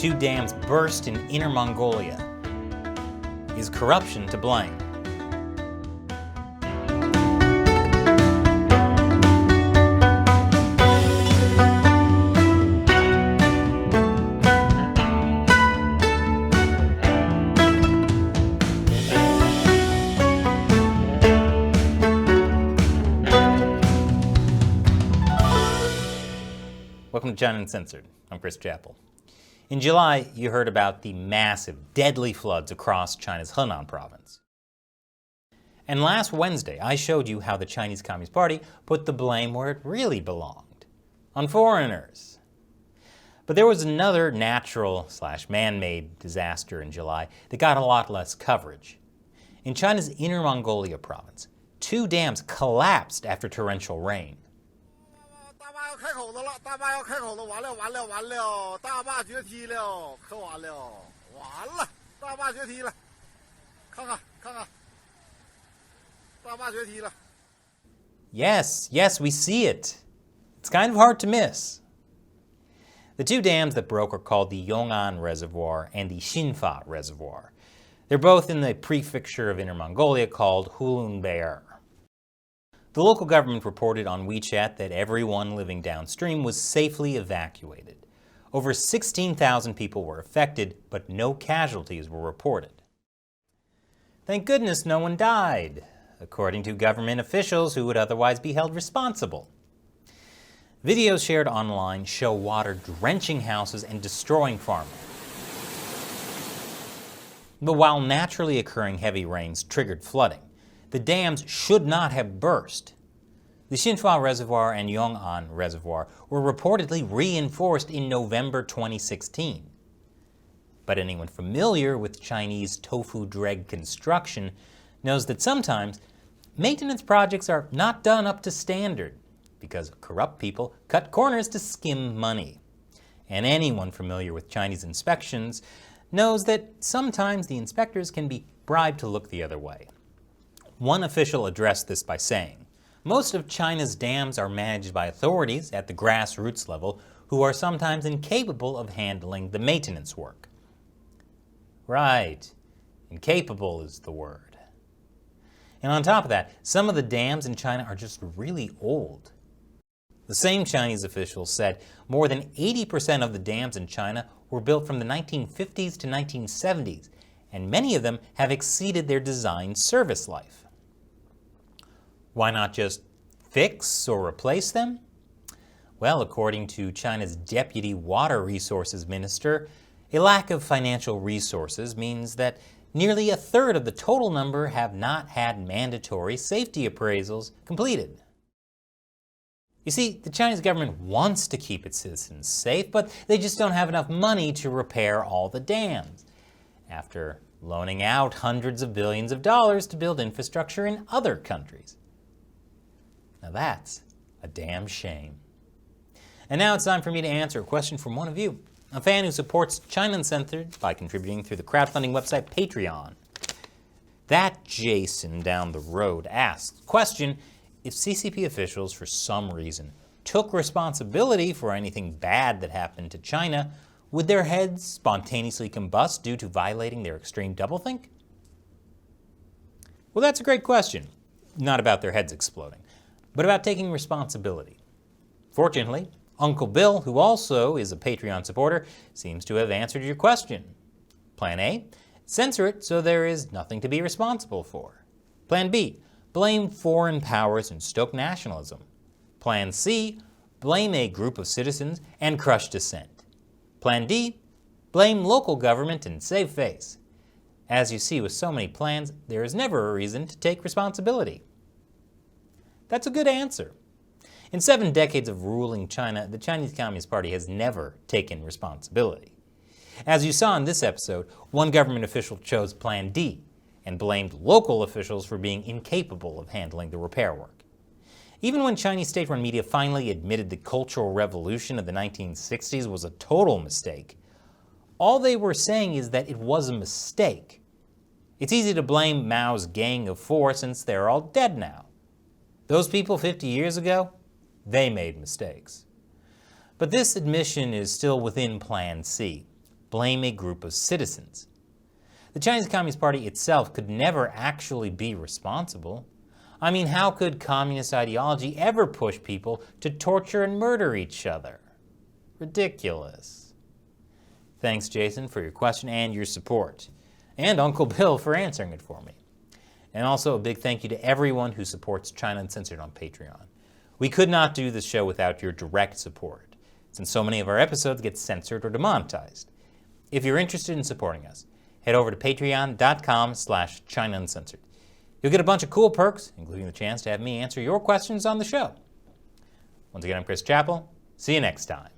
Two dams burst in Inner Mongolia. Is corruption to blame? Welcome to China Uncensored. I'm Chris Chappell. In July, you heard about the massive, deadly floods across China's Henan province. And last Wednesday, I showed you how the Chinese Communist Party put the blame where it really belonged, on foreigners. But there was another natural/man-made disaster in July that got a lot less coverage. In China's Inner Mongolia province, two dams collapsed after torrential rain. Yes, we see it. It's kind of hard to miss. The two dams that broke are called the Yong'an Reservoir and the Xinfa Reservoir. They're both in the prefecture of Inner Mongolia called Hulunbuir. The local government reported on WeChat that everyone living downstream was safely evacuated. Over 16,000 people were affected, but no casualties were reported. Thank goodness no one died, according to government officials who would otherwise be held responsible. Videos shared online show water drenching houses and destroying farmland. But while naturally occurring heavy rains triggered flooding, the dams should not have burst. The Xinfa Reservoir and Yong'an Reservoir were reportedly reinforced in November 2016. But anyone familiar with Chinese tofu dreg construction knows that sometimes maintenance projects are not done up to standard because corrupt people cut corners to skim money. And anyone familiar with Chinese inspections knows that sometimes the inspectors can be bribed to look the other way. One official addressed this by saying, "Most of China's dams are managed by authorities at the grassroots level who are sometimes incapable of handling the maintenance work." Right, incapable is the word. And on top of that, some of the dams in China are just really old. The same Chinese officials said more than 80% of the dams in China were built from the 1950s to 1970s, and many of them have exceeded their design service life. Why not just fix or replace them? Well, according to China's Deputy Water Resources Minister, a lack of financial resources means that nearly a third of the total number have not had mandatory safety appraisals completed. You see, the Chinese government wants to keep its citizens safe, but they just don't have enough money to repair all the dams, after loaning out hundreds of billions of dollars to build infrastructure in other countries. Now that's a damn shame. And now it's time for me to answer a question from one of you, a fan who supports China Uncensored by contributing through the crowdfunding website Patreon. That Jason down the road asks, question, if CCP officials for some reason took responsibility for anything bad that happened to China, would their heads spontaneously combust due to violating their extreme doublethink? Well, that's a great question. Not about their heads exploding, but about taking responsibility. Fortunately, Uncle Bill, who also is a Patreon supporter, seems to have answered your question. Plan A, censor it so there is nothing to be responsible for. Plan B, blame foreign powers and stoke nationalism. Plan C, blame a group of citizens and crush dissent. Plan D, blame local government and save face. As you see with so many plans, there is never a reason to take responsibility. That's a good answer. In 7 decades of ruling China, the Chinese Communist Party has never taken responsibility. As you saw in this episode, one government official chose Plan D and blamed local officials for being incapable of handling the repair work. Even when Chinese state-run media finally admitted the Cultural Revolution of the 1960s was a total mistake, all they were saying is that it was a mistake. It's easy to blame Mao's Gang of Four since they're all dead now. Those people 50 years ago, they made mistakes. But this admission is still within Plan C, blame a group of citizens. The Chinese Communist Party itself could never actually be responsible. I mean, how could communist ideology ever push people to torture and murder each other? Ridiculous. Thanks, Jason, for your question and your support, and Uncle Bill for answering it for me. And also a big thank you to everyone who supports China Uncensored on Patreon. We could not do this show without your direct support, since so many of our episodes get censored or demonetized. If you're interested in supporting us, head over to patreon.com/China Uncensored. You'll get a bunch of cool perks, including the chance to have me answer your questions on the show. Once again, I'm Chris Chappell. See you next time.